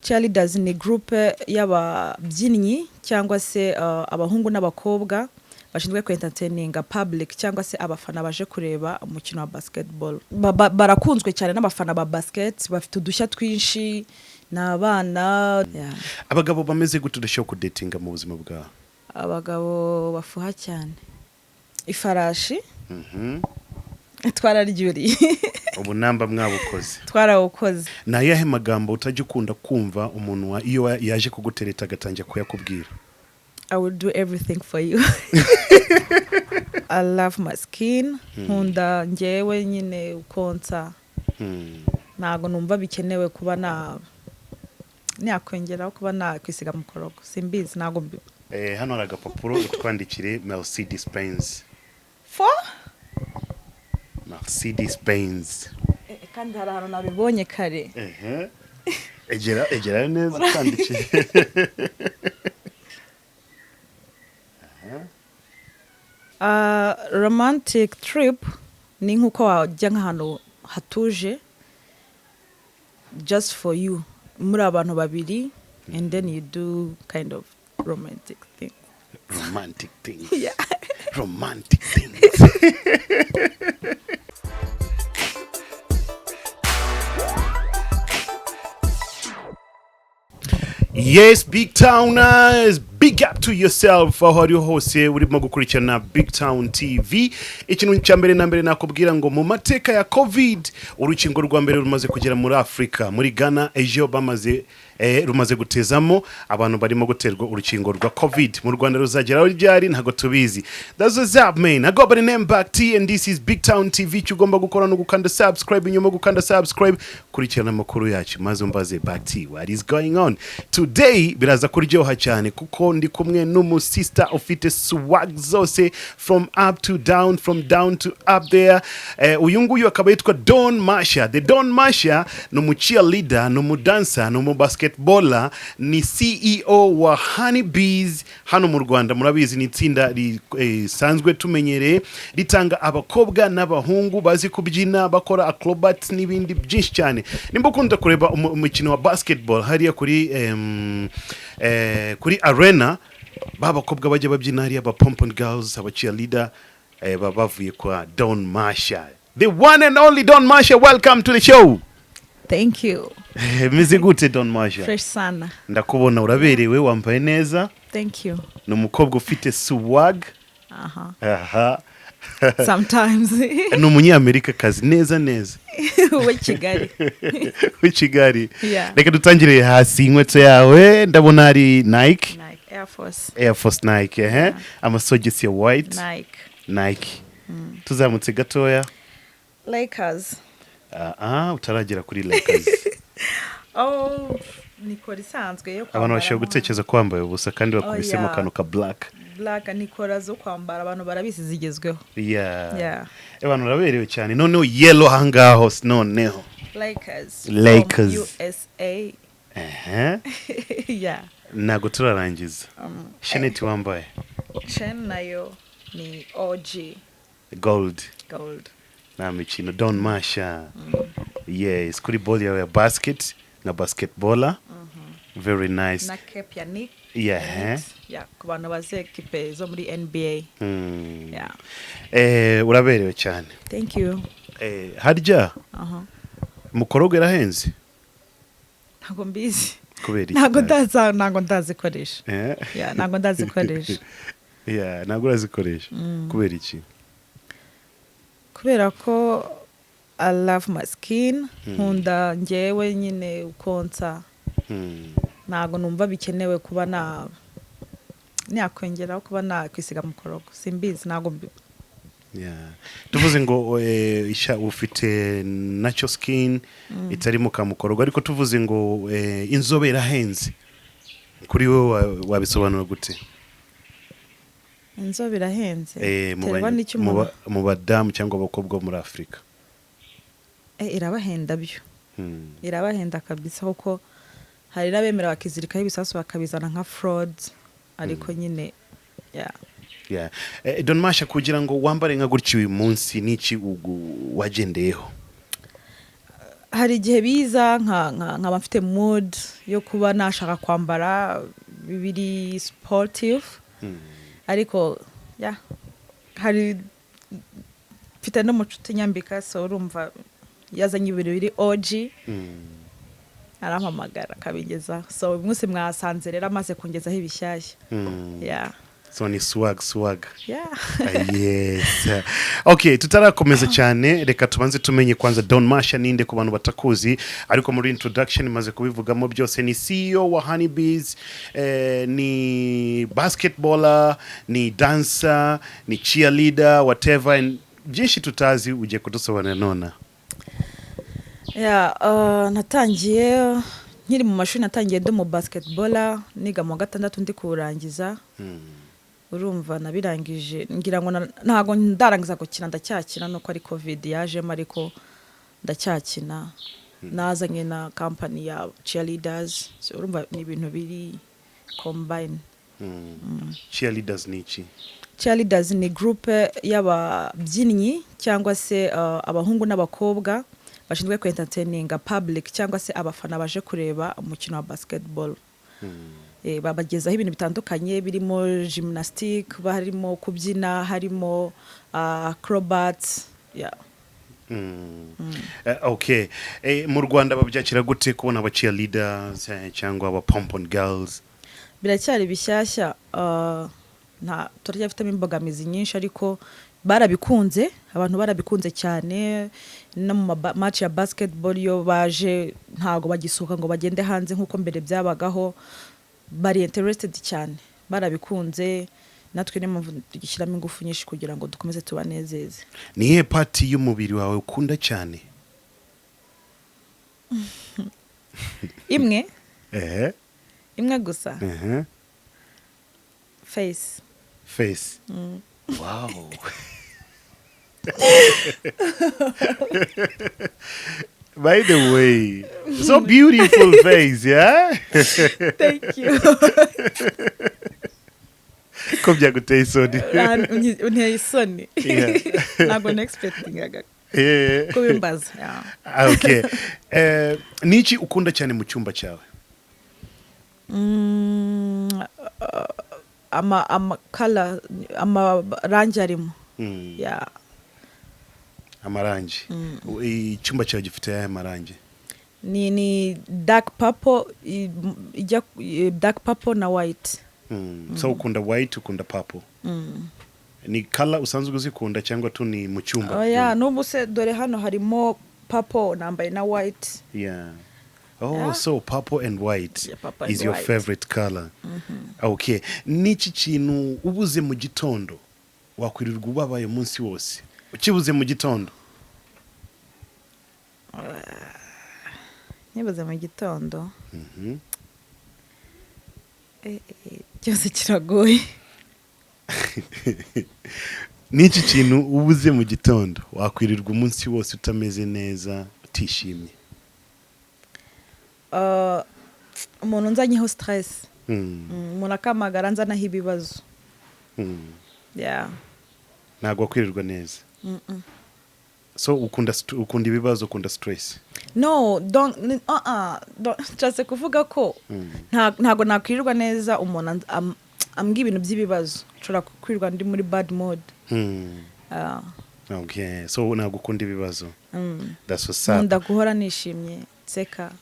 cheerleaders ni group y'ababyinnyi cyangwa se abahungu n'abakobwa bashinzwe ku entertaininga public cyangwa se abafana baje kureba umukino wa basketball. Barakunzwe cyane n'abafana ba basket, bafite udushya twinshi n'abana. Abagabo bameze gute udashyo ku datinga mu buzima bwawe? Abagabo bafuha cyane. Ifarashi. Twarayuriye. Ubunamba mwabukoze. Twarabukoze. Na yahe magambo utajya ukunda kumva umuntu iyo yaje kugutereta agatangira kuyakubwira? I will do everything for you. I love my skin. Nkunda ngewe nyine ukonsa. Ntago numva bikenewe kuba nakwengera kuba nakwisiga mu korogo. Simbizi ntago hano hari agapapuro twandikire Mercedes Benz. For? Mercedes Benz. Kandi hari ahantu nabibonye kare. Egera neza twandikire. Romantic trip ni nkuko wajya nk'ahantu hatuje just for you muri abantu babiri and then you do kind of romantic things. Romantic things. Yeah. Romantic things. Yes, BigTowners, big up to yourself. Aho ari hose urimo gukurikirana BigTown TV. Ikintu cyambere na mbere nakubwira ngo mu mateka ya COVID urukingo rwa mbere rumaze kugera muri Afrika, muri Ghana, ejo bamaze rumaze gutezamo abantu barimo guterwa urukingo rwa COVID. Mu Rwanda ruzageraho ryari ntago tubizi. That's what's up, man. I go by the name Back T and this is BigTown TV. Cyugomba gukora no gukanda subscribe, inyuma gukanda subscribe kurikirana amakuru yacu maze umbaze Back T, what is going on today? Biraza kuryoha cyane kuko ndi kumwe n'umusista ufite swag zose from up to down, from down to up there. Uyu nguyu akaba yitwa Don Masha. The Don Masha no mu cheerleader, no mu dancer, no mu basketballer, ni CEO wa Honey Bees hano mu Rwanda. Murabizi ni itsinda risanzwe tumenyereye ritanga abakobwa n'abahungu bazi kubyina, bakora acrobats n'ibindi byinshi cyane. Nimba ukunda kureba umukino wa basketball hariya kuri arena, babakobwa bajya babyina hariya ba pompon girls, aba cheerleader bavuye kwa Don Masha. The one and only Don Masha, welcome to the show. Thank you. Mize gute Don Masha? Fresh sana. Ndakubona uraberewe, wambaye neza. Thank you. N'umukobwa ufite swag. Sometimes. N'umunyamerika kazi neza. W'ikigali. Yeah. Reka dutangire hasi inkweto yawe, ndabona ari Nike. Air Force Nike. Yeah. Amasogisi ya white. Nike. Tuzamutse gatoya. Lakers. Utaragera kuri Lakers. Nikora isanzwe yo kwambara. Abantu bashobora gutekereza ko wambaye ubusa kandi bakubisemo kanu ka black. Black nikora zo kwambara, abantu barabisi zigezweho. Yeah. Abantu raberewe cyane. Noneho yellow hangaho noneho. Lakers. USA. Yeah. Nago turarangiza. Sheneti wambaye. Chen nayo ni OG. Gold. Na mikino Don Masha. Yes, kuri ball ya basket na basketballer. Very nice. Na cap ya Nick. Yeah. Yeah, kubana baze kipe zo muri NBA. Yeah. Uraberewe cyane. Thank you. Harya. Mukorogo irahenze. Ntago mbizi. Kubera iki? Ntago ndazikoresha. Yeah, ntago ndazikoresha. Yeah, ntago urazikoresha. Kubera iki? Kubera ko I love my skin. Nkunda ngewe nyine ukonsa. Ntago numva bikenewe kuba nakwengera kuba nakwisiga mu korogo. Simbizi ntago Yeah. Tuvuze ngo ufite natural skin itari mu kamukorogo, ariko tuvuze ngo inzobe irahenze. Kuri wowe wabisobanura gute? Inzobe irahenze. Mu badamu cyangwa abakobwa muri Afrika. Irabahenda byo. Irabahenda kabisa kuko hari nabemera bakizirikaho ibisasu bakabizana nka fraud, ariko nyine Yeah. Don Masha, kugira ngo wambare nka gutyo uyu munsi niki wagendeyeho? hari igihe biza nkaba mfite mood yo kuba nashaka kwambara bibiri sportive ariko hari mfite n'umucuti nyambika so urumva yazanye ibintu biri OG arampamagara akabigeza so uyu munsi mwasanze rero amaze kungezaho ibishyashya so ni swag yeah. yes okay tutarakomeza cyane reka tubanze tumenye kwanza Don Masha ninde ku bantu batakuzi ariko muri introduction maze kubivugamo byose ni CEO wa Honeybees ni basketballer ni dancer ni cheerleader whatever byinshi tutazi uje kudusobanurira nona natangiye nkiri mu mashuri natangiye ndi mu basketballer niga mu gatandatu ndi kurangiza urumva nabirangije ngira ngo ntago ndarangiza gukina ndacyakina nuko ari covid yajemo ariko ndacyakina nazanye na company ya cheerleaders so urumva ni ibintu biri combine cheerleaders ni iki cheerleaders ni groupe y'ababyinnyi cyangwa se abahungu n'abakobwa bashinzwe ku entertaininga public cyangwa se abafana baje kureba umukino wa basketball babagezaho ibintu bitandukanye birimo gymnastique harimo kubyina harimo acrobats okay mu Rwanda babyakira gute kubona aba cheerleaders cyangwa aba pompon girls biracyari bishyashya turacyafitemo imbogamizi nyinshi ariko barabikunze abantu barabikunze cyane no mu match ya basketball yo baje ntago bagisuka ngo bagende hanze nkuko mbere byabagaho bari interested cyane barabikunze natwe ne tugishyiramo ingufu nyinshi kugira ngo dukomeze tubanezeze nihe party y'umubiri wawe ukunda cyane imwe imwe gusa face wow by the way so beautiful face thank you ko byaguteye isoni unteye isoni ntabwo nexpectingaga kubimbaza okay niki ukunda cyane mu cyumba cyawe color amarangi arimo amarangi icyumba cyawe gifite aya marangi ni dark purple na white so ukunda white ukunda purple ni color usanzwe uzikunda cyangwa tu ni mu cyumba n'ubu se dore hano harimo purple nambaye na white so purple and white purple is and your white. favorite color okay niki kintu ubuze mu gitondo wakwirirwa ubabaye umunsi wose ukibuze mu gitondo nibuze mu gitondo cyose kiragoye niki kintu ubuze mu gitondo wakwirirwa umunsi wose utameze neza utishimye umuntu nzanyeho stress umuntu akamagara nzanaho ibibazo ntabwo wakwirirwa neza so ukunda ibibazo ukunda stress no nshatse kuvuga ko ntabwo nakwirirwa neza umuntu ambwira ibintu by'ibibazo nshobora kwirirwa ndi muri bad mood okay so ntabwo ukunda ibibazo that's so sad nkunda guhora nishimye nseka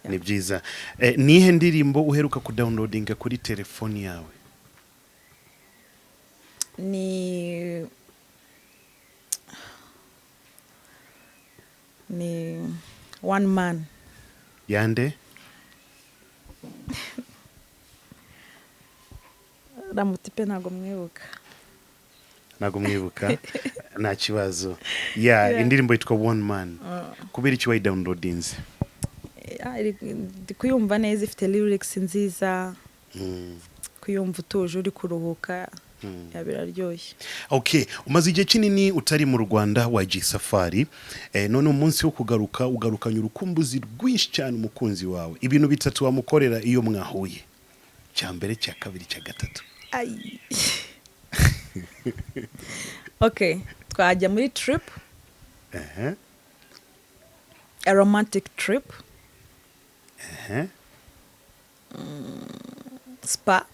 ni byiza nihe ndirimbo uheruka kudownloadinga kuri telefoni yawe ni one man yande ramutipe ntago mwibuka nta kibazo indirimbo yitwa one man kubera iki wayidownloadinze ndi kuyumva neza ifite lyrics nziza kuyumva utuje uri kuruhuka biraryoshye okay umaze igihe kinini utari mu Rwanda wagiye safari none umunsi wo kugaruka ugarukanye urukumbuzi rwinshi cyane umukunzi wawe ibintu bitatu wamukorera iyo mwahuye cya mbere cya kabiri cya gatatu okay twajya muri trip a romantic trip, Uh-huh. spa,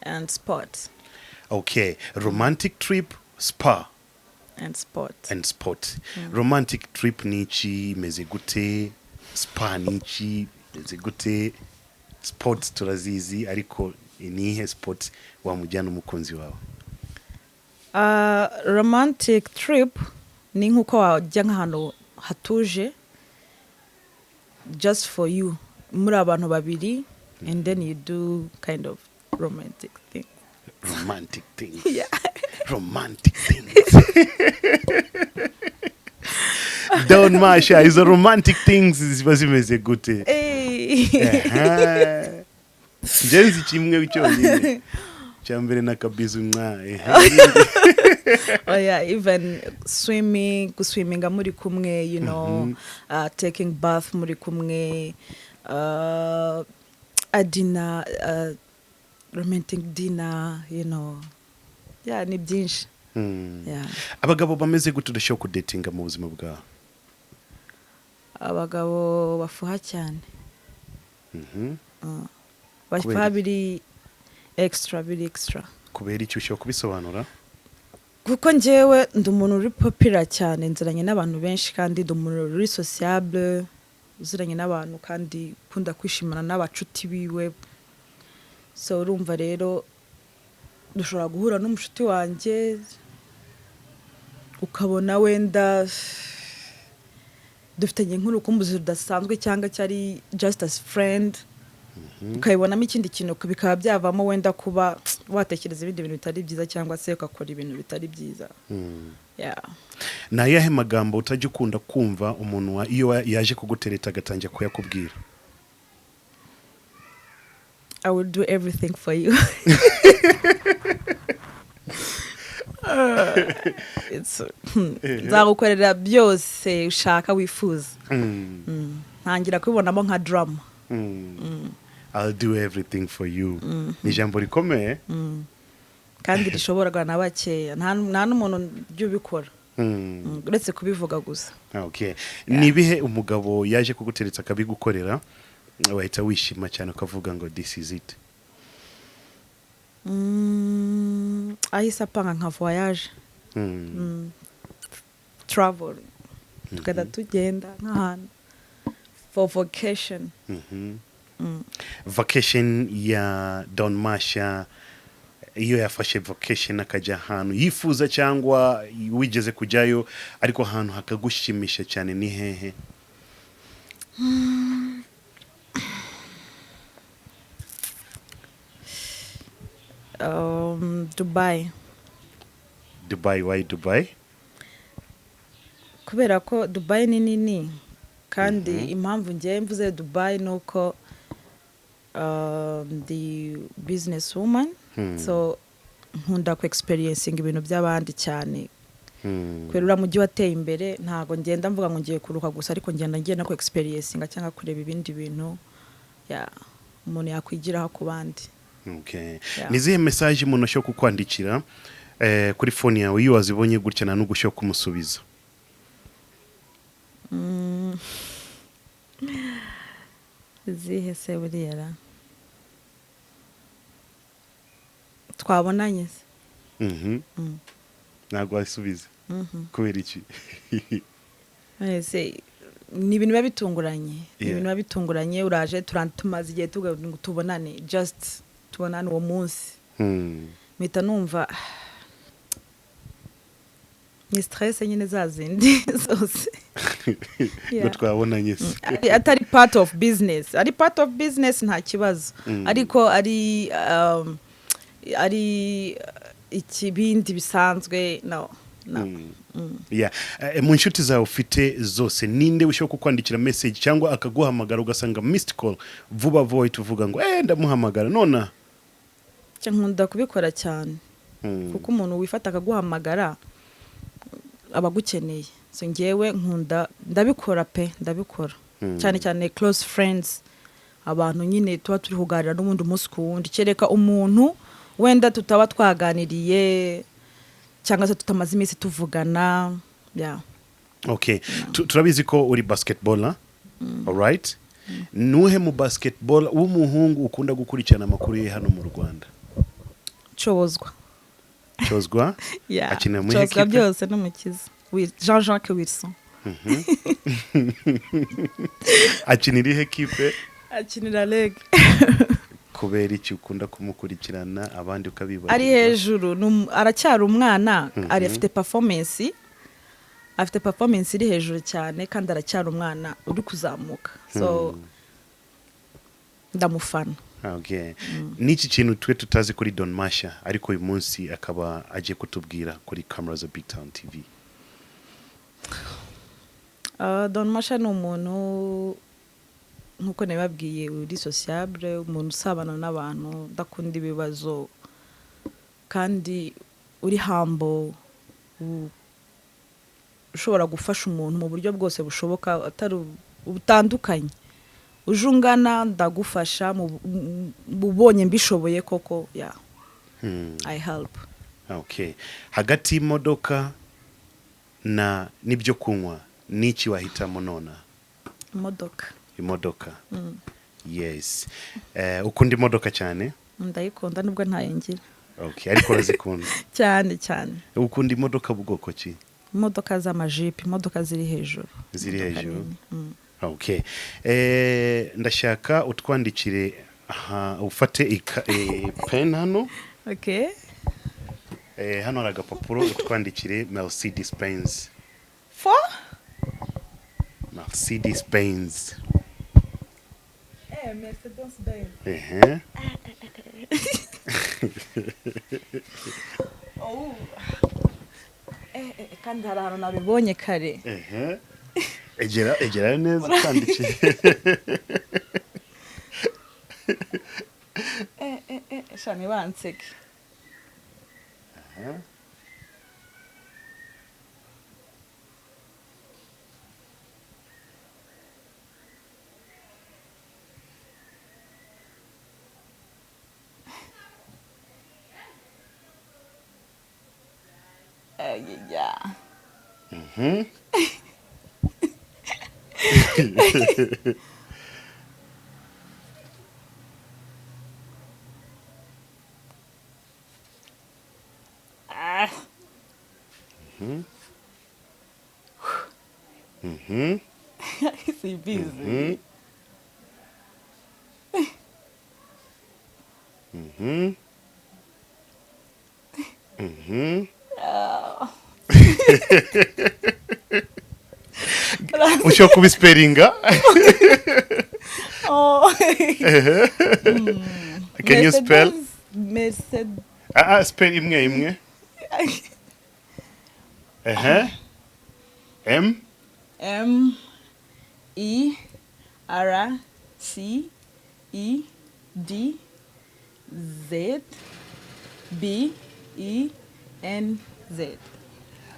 and sport. Okay, romantic trip, spa And sport. and sport. Romantic trip ni iki imeze gute? Spa ni iki imeze gute? Sport turazizi ariko nihe sport wamujyana umukunzi wawe? Romantic trip ni nkuko wajya nk'ahantu hatuje just for you, muri abantu babiri, and then you do kind of romantic thing. Romantic things. Yeah. Romantic things. Don Masha, izo romantic things ziba zimeze gute? Hey. Ngenzi kimwe cyonyine. Cyambere nakabizu mwa. Oh yeah, even swimming muri kumwe, you know, taking bath muri kumwe, a dinner, romantic dinner, you know. Yeah, ni byinshi. Yeah. Abagabo bameze gute udashobora kudatinga mu buzima bwawe? Abagabo bafuha cyane. Bafuha Kubera biri extra. kubera icyo ushobora kubisobanura? Kuko njyewe ndi umuntu uri popular cyane, nziranye n'abantu benshi kandi ndi umuntu uri sociable, uziranye n'abantu kandi kunda kwishimana n'abacuti biwe. So urumva rero dushobora guhura n'umushuti wanjye ukabona wenda dufitanye nk'urukumbuzi rudasanzwe cyangwa cyari just as friend, ukayibonamo ikindi kintu bikaba byavamo wenda kuba watekereza ibindi bintu bitari byiza cyangwa se ukakora ibintu bitari byiza. Yeah. Na yahe magambo utajya ukunda kumva umuntu iyo yaje kugutereta agatangira kuyakubwira? I will do everything for you. Nzagukorera byose ushaka wifuza. Ntangira kubibonamo nka drama. I'll do everything for you. Ni jambo rikomeye. Kandi rishoborwa na bakeya. Nta n'umuntu ujya ubikora. Uretse kubivuga gusa. Okay. Nibihe umugabo yaje kuguteretsa akabigukorera wahita wishima cyane ukavuga ngo this is it? Ahise apanga nka voyage. Travel. Tukada tugenda nk'ahantu for vacation. Vacation ya Don Masha, iyo yafashe vacation akajya ahantu yifuza cyangwa wigeze kujyayo ariko ahantu hakagushimisha cyane ni hehe? Dubai. Why Dubai? Kubera ko Dubai ni nini kandi impamvu ngiye mvuze Dubai nuko the business woman, so nkunda ku experiencing ibintu by'abandi cyane. Kwera mujyi wateye imbere ntago ngenda mvuga ngo ngiye kuruka gusa ariko ngenda ngiye no ku experiencing cyangwa kureba ibindi bintu umuntu yakwigiraho ku bandi. Okay. Yeah. Nizihe message umuntu ashobora kukwandikira kuri phone yawe iyo wazibonye gutya na n'ugushoka kumusubiza? Zihe se buriya twabonanye se? Ntabwo wasubiza kubera iki? Ese ni ibintu biba bitunguranye, uraje tumaze igihe tubonane, just tubonane uwo munsi. Mpita numva ni stress nyine zazindi zose. Twabonanye se atari part of business, nta kibazo, ariko ari ikibindi bisanzwe no. Yeah. Mu nshuti zawe ufite zose ninde ushobora kukwandikira message cyangwa akaguhamagara ugasanga missed call vuba voice tuvuga ngo ndamuhamagara nona? Nkunda kubikora cyane kuko umuntu wifata akaguhamagara abagukeneye, so ngewe nkunda ndabikora cyane close friends, abantu nyine tuba turi kuganira n'ubundi umunsi ku wundi, kereka umuntu wenda tutaba twaganiriye cyangwa se tutamaze iminsi tuvugana. Okay, turabizi ko uri basketballer. All right. Nuhe mu basketball w'umuhungu ukunda gukurikirana amakuru ye hano mu Rwanda? Cozwa. Cozwa? Yeah. Akinira muri Cozwa equipe? byose n'umukiza. Jean-Jacques Wilson. Akinira ihe equipe? Akinira leg. Kubera iki ukunda kumukurikirana abandi ukabibaza? Ari hejuru, aracyari umwana, ari afite performance. Afite performance iri hejuru cyane kandi aracyari umwana uri kuzamuka. So ndamufana. Okay. Niki kintu twe tutazi kuri Don Masha ariko uyu munsi akaba agiye kutubwira kuri camera za BigTown TV? Don Masha ni umuntu nkuko nababwiye uri sociable, umuntu usabana n'abantu, ndakunda ibibazo kandi uri humble, ushobora gufasha umuntu mu buryo bwose bushoboka atari butandukanye. Ujungana ndagufasha mubonye mbishoboye koko ya I help. Okay. Hagati y'imodoka na nibyo kunywa niki wahitamo nona? Imodoka. Yes. Ukunda imodoka cyane? Ndayikunda nubwo ntayengira. Okay, ariko urazikunda? cyane. Ukunda imodoka bwoko ki? Imodoka z'amajipe, imodoka ziri hejuru. Ziri hejuru. Okay. Ndashaka utwandikire ufate pen hano. Okay. Hano hari agapapuro utwandikire Mercedes Benz. Mercedes Benz. Mercedes Benz. Oh. Kandi hari ahantu nabibonye kare. Egera neza kwandikira. Shani banseke. Yeah. See busy. Ushobora kubisperinga? Oh. Can you spell? Mercedes. Spell imwe. MERCEDESBENZ.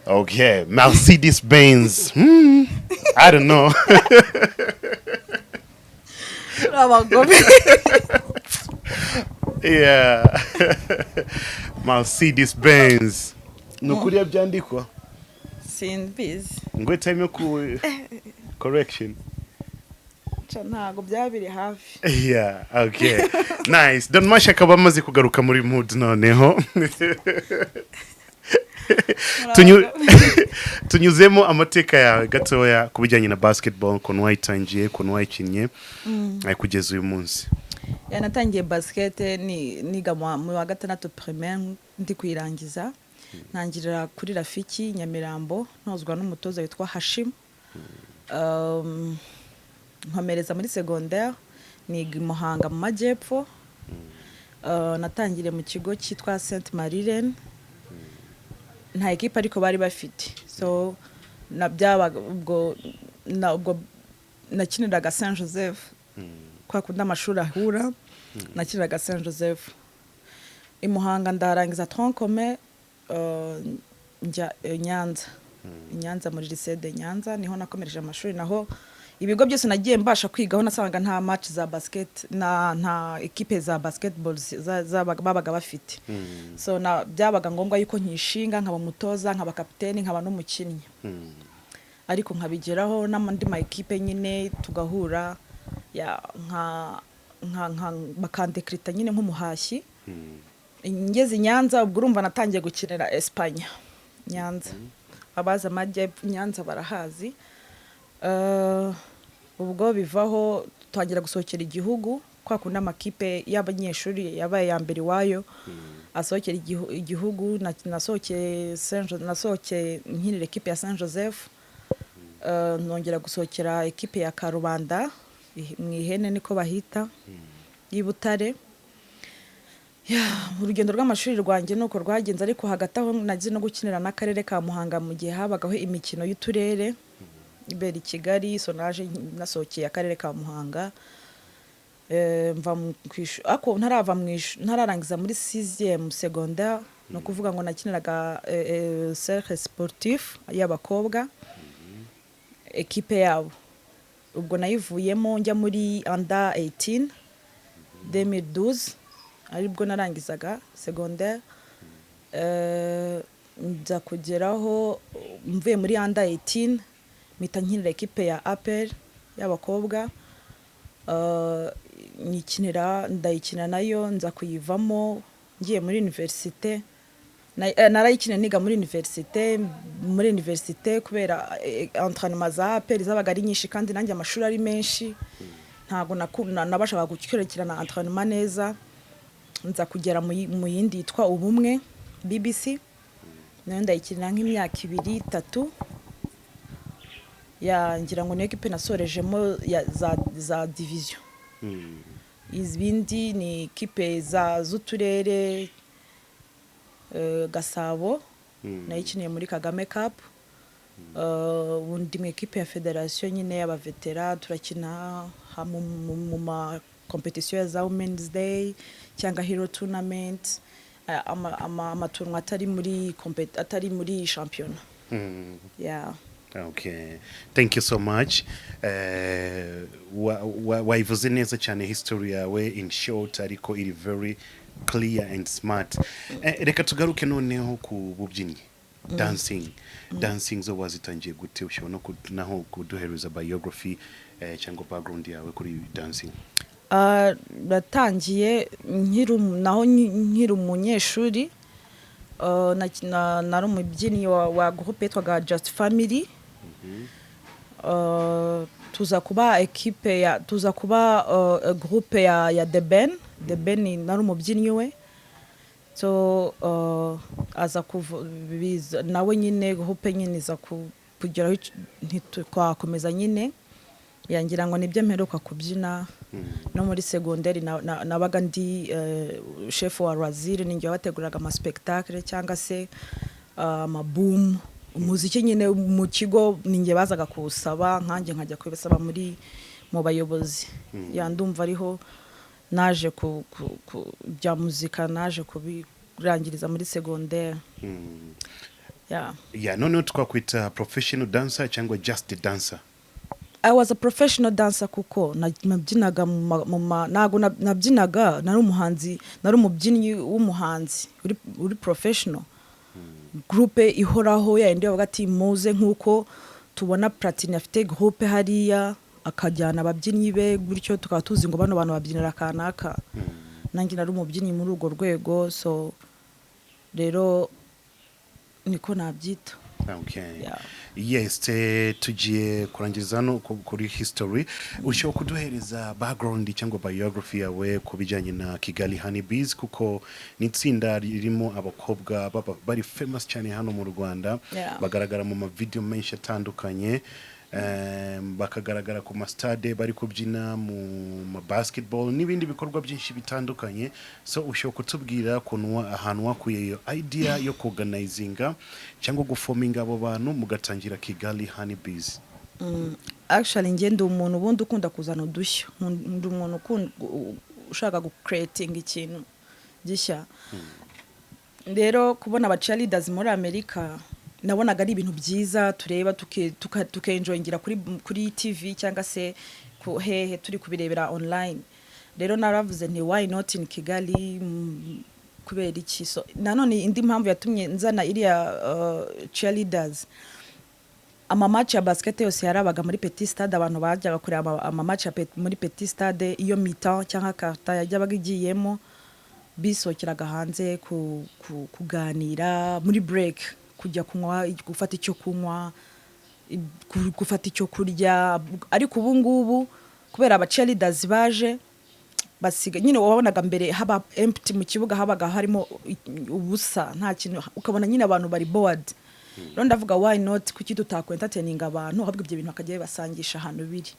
Okay, Mercedes Benz. I don't know. Yeah. Mercedes Benz. Nukuri yabyandikwa? Sinbizi. Ngwe time yo ku correction. Ntago byabiri hafi. Yeah, okay. Nice. Don Masha akaba amaze kugaruka muri mood noneho. Tunyuzemo amateka ya gatoya kubijyanye na basketball, kono wayitangiye, kono wayikinnye kugeza uyu munsi. Natangiye basket niga mu wa gatandatu primaire ndi kwirangiza. Ntangirira kuri Rafiki Nyamirambo, ntozwa n'umutoza witwa Hashim. Nkomereza muri secondaire niga Muhanga mu Majyepfo. Natangiriye mu kigo cyitwa Saint Marilene. Nta equipe ariko bari bafite. So nabyabaga ubwo nakiniraga Saint Joseph. Kwa kunda amashuri ahura nakiniraga Saint Joseph. I Muhanga ndarangiza troncome njya Nyanza muri lycée de Nyanza niho nakomereje amashuri, naho ibigo byose nagiye mbasha kwigaho nasanga nta match za basket nta equipe za basketball babaga bafite. So byabaga ngombwa yuko nkishinga nkaba mutoza nkaba kapiteni nkaba n'umukinnyi. ariko nkabigeraho n'andi ma equipe nyine tugahura ya nka bakandekrita nyine nk'umuhashyi. Ngeze Nyanza ubwo urumva natangiye gukinira Espagne Nyanza. Abaza amajyepfo Nyanza barahazi. Ubwo bivaho twangira gusohokera igihugu kwa kuna amakipe y'abanyeshuri yabaye ya mbere wayo asohokera igihugu. Nasohokeye nkinira equipe ya Saint Joseph, nongera gusohokera equipe ya Karubanda mu Ihene niko bahita y'Ibutare. Urugendo rw'amashuri rwanjye nuko rwagenze, ariko hagati aho nagize no gukinira n'akarere ka Muhanga mu gihe habagaho imikino y'uturere ibera i Kigali. So naje nasohokeye akarere ka Muhanga, mva ako ntararangiza muri 6e secondaire, no kuvuga ngo nakiniraga cercle sportif y'abakobwa equipe yabo. Ubwo nayivuyemo njya muri under 18 2012 aribwo narangizaga secondaire. Nza kugeraho mvuye muri under 18 mpita nkinira equipe ya APR y'abakobwa, ndayikina nayo nza kuyivamo ngiye muri université. Narayikina niga muri université kubera entraînement za APR zabaga ari nyinshi kandi nanjye amashuri ari menshi, ntago nabashaga gukurikirana entraînement neza. Nza kugera mu yindi yitwa Ubumwe BBC, nayo ndayikina nk'imyaka 2-3 ngira ngo niyo equipe nasorejemo za division. Izbindi ni equipe z'uturere Gasabo, nayikiniye muri Kagame Cup. Undi mu equipe ya federation nyine y'abavetera turakina mu ma competition za Women's Day cyangwa Hero Tournament, amaturno atari muri champion. Yeah. Okay, thank you so much. Waivuze neza cyane history yawe in short, ariko iri very clear and smart. Reka tugaruke noneho ku bubyinnyi, dancing zo wazitangiye gute? Ushobora naho kuduhereza biography cyangwa background yawe kuri dancing. Natangiye nkiri umunyeshuri, nari umubyinnyi wa groupe yitwaga Just Family. Tuza kuba groupe ya The Ben nari umubyinnyi we. So aza nawe nyine groupe nyine iza kugeraho ntitwakomeza nyine, yangira ngo nibyo mperuka kubyina. No muri secondaire nabaga ndi chef wa Razire, ninjye wabateguraga ama spectacle cyangwa se amaboom, umuziki nyine mu kigo ninjye bazaga kuwusaba, nkanjye nkajya kubisaba mu bayobozi. Yandumva ariho naje ku bya muzika naje kubirangiriza muri secondaire. None twakwita professional dancer cyangwa just dancer? I was a professional dancer kuko nabyinaga nago nabyinaga, nari umuhanzi, nari umubyinnyi w'umuhanzi uri professional. Groupe ihoraho ya ndi bagati muze nkuko tubona Platini afite groupe hariya akajyana ababyinnyi be gutyo tukaba tuzi ngo bano bantu babyinira kanaka. Nanjye nari umubyinnyi muri urwo rwego, so rero niko nabyita. Okay. Yes, tugiye kurangiza no kuri history. Ushobora kuduhereza background cyangwa biography yawe kubijyanye na Kigali Honeybees, kuko ni itsinda ririmo abakobwa bari famous cyane hano mu Rwanda. Bagaragara mu ma video menshi atandukanye, bakagaragara ku ma stade bari kubyina mu basketball n'ibindi bikorwa byinshi bitandukanye. So ushobora kutubwira ahantu wakuye iyo idea yo organizinga cyangwa guforminga abo bantu mugatangira Kigali Honeybees? Actually ngende umuntu ubundi ukunda kuzana udushya, ndi umuntu ushaka creating ikintu gishya. Rero kubona aba cheerleaders muri America nabonaga ari ibintu byiza tureba tukenjoyingira kuri TV cyangwa se hehe turi kubirebera online. Rero naravuze nti why not in Kigali, kubera iki? So nanone indi mpamvu yatumye nzana iriya cheerleaders, amamatch ya basket yose yarabaga muri Petit Stade abantu bajyaga kureba amamatch muri Petit Stade iyo mi-temps cyangwa karta yajyabaga igiyemo bisokeraga hanze kuganira muri break kujya kunywa gufata icyo kunywa gufata icyo kurya ariko ubu ngubu kubera aba cheerleaders baje basiga nyine wabonaga mbere haba empty mu kibuga habaga harimo ubusa nta kintu ukabona nyine abantu bari bored rero ndavuga why not kuki tutakwentertaining abantu ahubwo ibyo bintu akagiye basangisha ahantu biri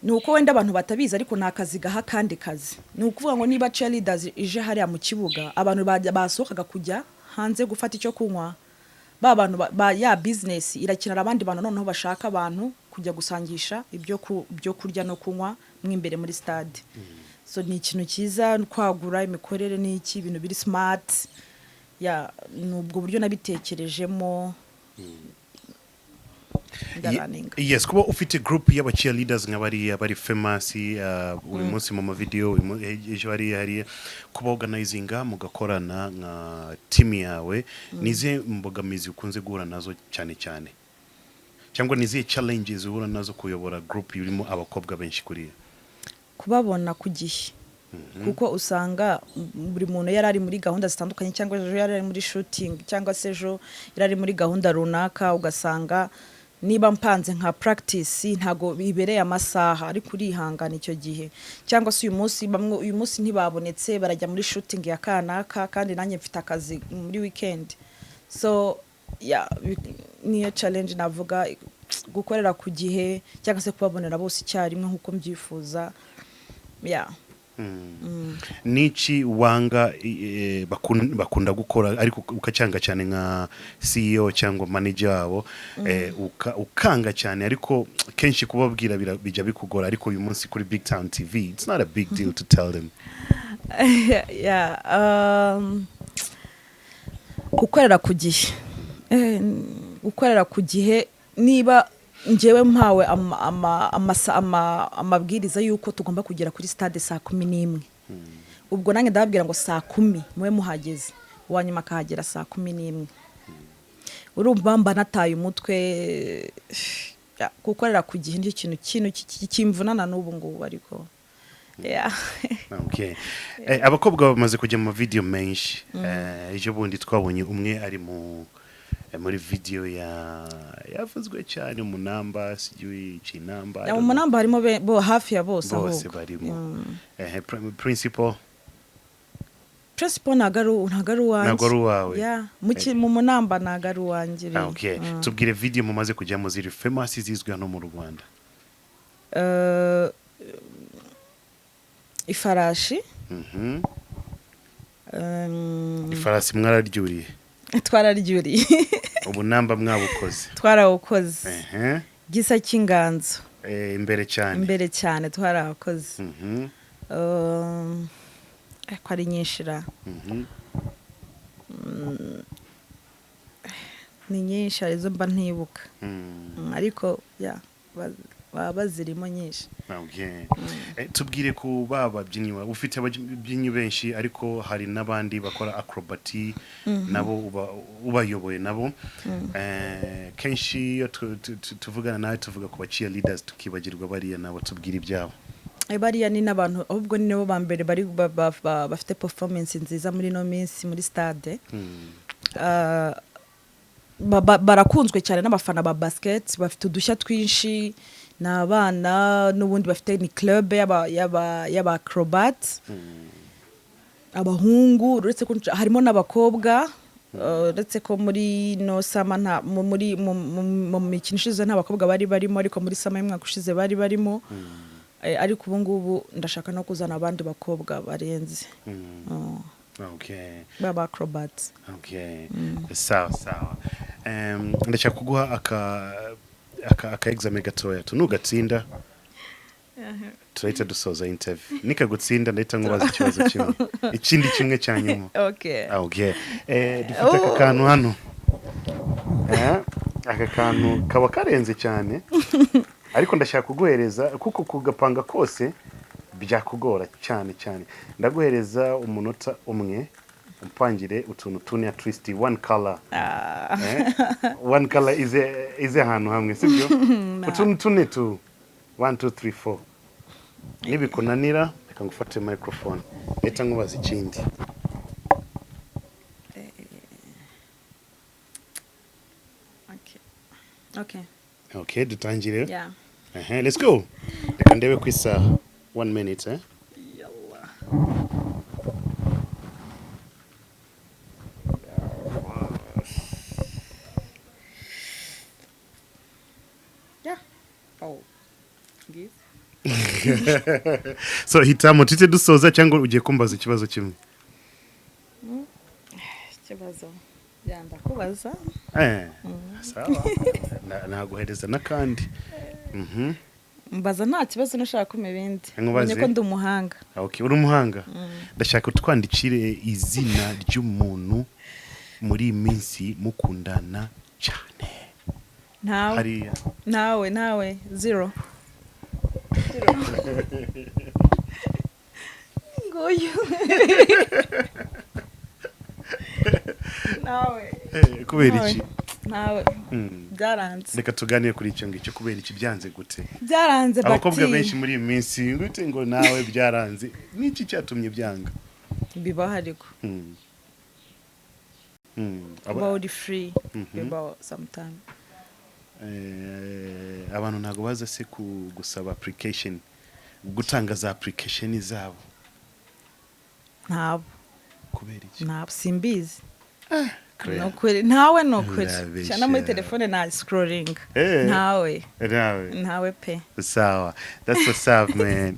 nuko wenda abantu batabizi ariko nakazi gaha kandi kazi nukuvuga ngo niba cheerleaders ije hariya mu kibuga abantu basohokaga kujya hanze gufata icyo kunywa ba bantu ya business irakinara abandi bantu noneho bashaka abantu kujya gusangisha ibyo kurya no kunywa mwimbere muri stade so ni ikintu cyiza kwagura imikorere n'iki ibintu biri smart ya nubwo buryo nabitekerejemo yes kuba ufite group y'aba cheerleaders nk'abari famous uri munsi mu video ejo hari kuba organizinga mugakorana nka team yawe nize mbogamizi ukunze guhura nazo cyane cyangwa nize challenges uhura nazo kuyobora group yurimo abakobwa benshi kuri kubabona ku gihe kuko usanga buri muntu yarari muri gahunda zitandukanye cyangwa ejo yarari muri shooting cyangwa se ejo yarari muri gahunda runaka ugasanga niba mpanze nka practice ntago bibereye amasaha ari kurihangana icyo gihe cyangwa se uyu munsi ntibabonetse barajya muri shooting ya kanaka kandi nanjye mfite akazi muri weekend so niyo challenge navuga gukorera ku gihe cyangwa se kubabonera bose icyarimwe nkuko mbyifuza Nichi wanga bakunda gukora ariko ukacyanga cyane nka CEO cyangwa manager wabo ukanga cyane ariko kenshi kubabwira bijya bikugora ariko uyu munsi kuri BigTown TV it's not a big deal to tell them gukorera ku gihe niba njewe mpawe amabwiriza yuko tugomba kugera kuri stade saa 11 ubwo nange ndababwira ngo saa 10 mwe muhageze wanyuma kahagera saa 11 urumva mba nataye umutwe gukorera ku gihe n'icyo kintu kimvunana n'ubu ngubu ariko okay abakobwa bamaze kujya mu video menshi ejo bundi twabonye umwe ari muri video yavuzwe cyane Ubunamba sijui Kinamba Ubunamba harimo hafi ya bose barimo principal nagaru wawe mu Ubunamba nagaru wanje okay tubwire video mumaze kujya mu ziri famous zizwe hano mu Rwanda Ifarashi Ifarashi mwararyuriye Twarayuriye Ubunamba mwabukoze Twarabukoze gisa cy'inganzo imbere cyane Twarabukoze ko ari nyinshira ni nyinshi arizo mba ntibuka ariko bazirimo nyinshi tubwire ku babyinnyi ufite ababyinnyi benshi ariko hari nabandi bakora acrobatic nabo ubayoboye nabo kenshi iyo tuvugana nawe tuvuga ku cheerleaders tukibagirwa bariya nabo tubwire ibyabo bariya ni nabantu ahubwo ni nabo bambere bari bafite performance nziza muri no minsi muri stade barakunzwe cyane n'abafana ba basket bafite udushya twinshi n'abana n'ubundi bafite ni club y'aba acrobat abahungu uretse ko harimo n'abakobwa uretse ko muri no sama muri mu mikino ishize nta bakobwa bari barimo ariko muri sama y'umwaka ushize bari barimo ariko ubu ngubu ndashaka no kuzana abandi bakobwa barenze okay baba acrobats okay sawa ndashaka kuguha aka exam gatoya tunugatsinda turahita dusoza interview nikagutsinda ndahita nkubaza ikibazo kimwe ikindi kimwe cyanyuma okay dufite aka kantu hano aka kantu kaba karenze cyane ariko ndashaka kuguhereza kuko kugapanga kose byakugora cyane ndaguhereza umunota umwe mpangire utuntu tune at least one color one color is ahantu hamwe sibyo utuntu tune tu 1 2 3 4 nibikunanira reka ngufate microphone leta nkubaza ikindi okay dutangire let's go reka ndebe ku isaha 1 minute yalla give so hitamo tite dusoza cyangwa ugiye kumbaza ikibazo kimwe ikibazo yanda kubaza sawa naguhereza nakandi mbaza nta kibazo nashaka kuma ibindi menye ko ndi umuhanga okay uri umuhanga ndashaka utwandikire izina ry'umuntu muri iminsi mukundana cyane nawe zero ngoyo nawe kubera iki nawe byaranze reka tuganire kuri icyo ngicyo kubera iki byanze gute byaranze bati abakobwa benshi muri iyi minsi ngute ngo nawe byaranze niki cyatumye byanga bibaho ariko about free about sometime abantu ntago baza se gusaba application gutanga za application zabo ntabwo kubera iki ntabwo simbizi ntawe nokuri cyane muri telefone na scrolling ntawe pe sawa that's what's up man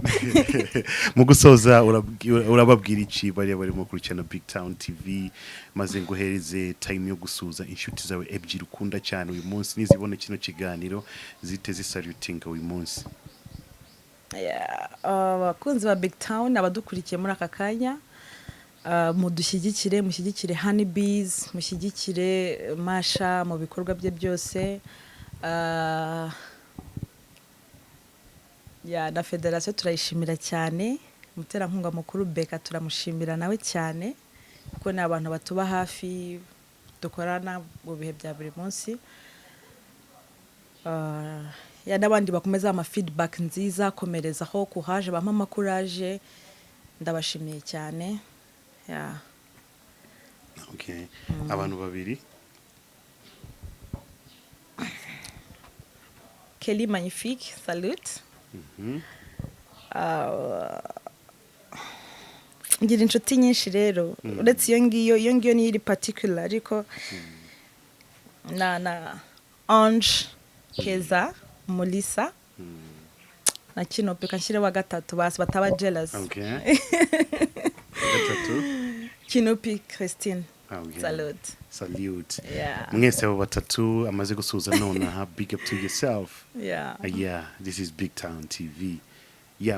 mu gusoza urababwira iki bari mu kurikirana BigTown TV maze nguhereze time yo gusuza inshuti zawe ebyiri ukunda cyane uyu munsi nizibone kino kiganiro zite zisalutinga uyu munsi abakunzi ba BigTown abadukurikiye muri aka kanya mushyigikire Honey Bees mushyigikire Masha mu bikorwa bye byose na federation turayishimira cyane umuterankunga mukuru Beka turamushimira nawe cyane kuko ni abantu batuba hafi dukorana mu bihe bya buri munsi n'abandi bakomeza ama feedback nziza komerezaho kuhaje bampa amakuraje ndabashimiye cyane okay abantu babiri Kelly magnifique salute ngira inshuti nyinshi rero uretse iyo ngiyo ni iri particular ariko na Ange Keza Mulisa na Kinope kanshyire wa gatatu basi bataba jealous okay gatatu Kinope Christine salute mwese abo batatu amaze gusuza none big up to yourself this is BigTown TV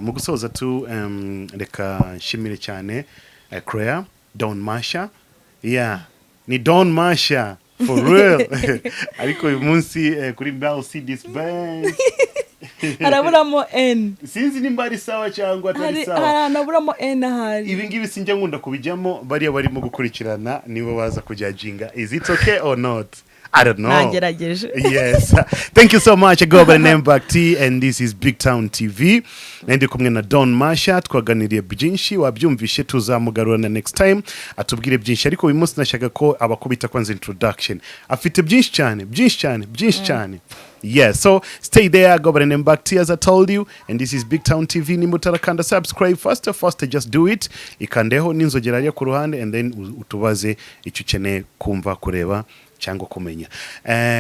mu gusoza tu reka nshimire cyane Claire Don Masha ni Don Masha for real ariko uyu munsi kuri Mercedes Benz haraburamo N sinzi nimba ari sawa cyangwa atari sawa haraburamo N ahari ibi ngibi sinjya nkunda kubijyamo bariya barimo gukurikirana nibo baza kujajinga is it okay or not I don't know. Yes. Thank you so much. I go by the name Bakti and this is BigTown TV. Ndi kumwe na Don Masha twaganiriye byinshi wabyumvishe tuzamugarura next time atubwire byinshi ariko uyu munsi nashaka ko abakubita kwanza introduction. Afite byinshi cyane. Yes, so stay there. Go by the name Bakti as I told you and this is BigTown TV. Nimutarakanda subscribe faster just do it. Ikandeho ninzogera ya ku ruhande and then utubaze icyo ukeneye kumva kureba cyangwa kumenya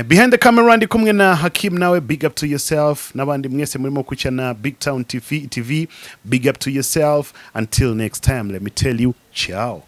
behind the camera ndi kumwe na Hakim nawe big up to yourself nabandi mwese murimo kucyana BigTown TV big up to yourself until next time let me tell you ciao.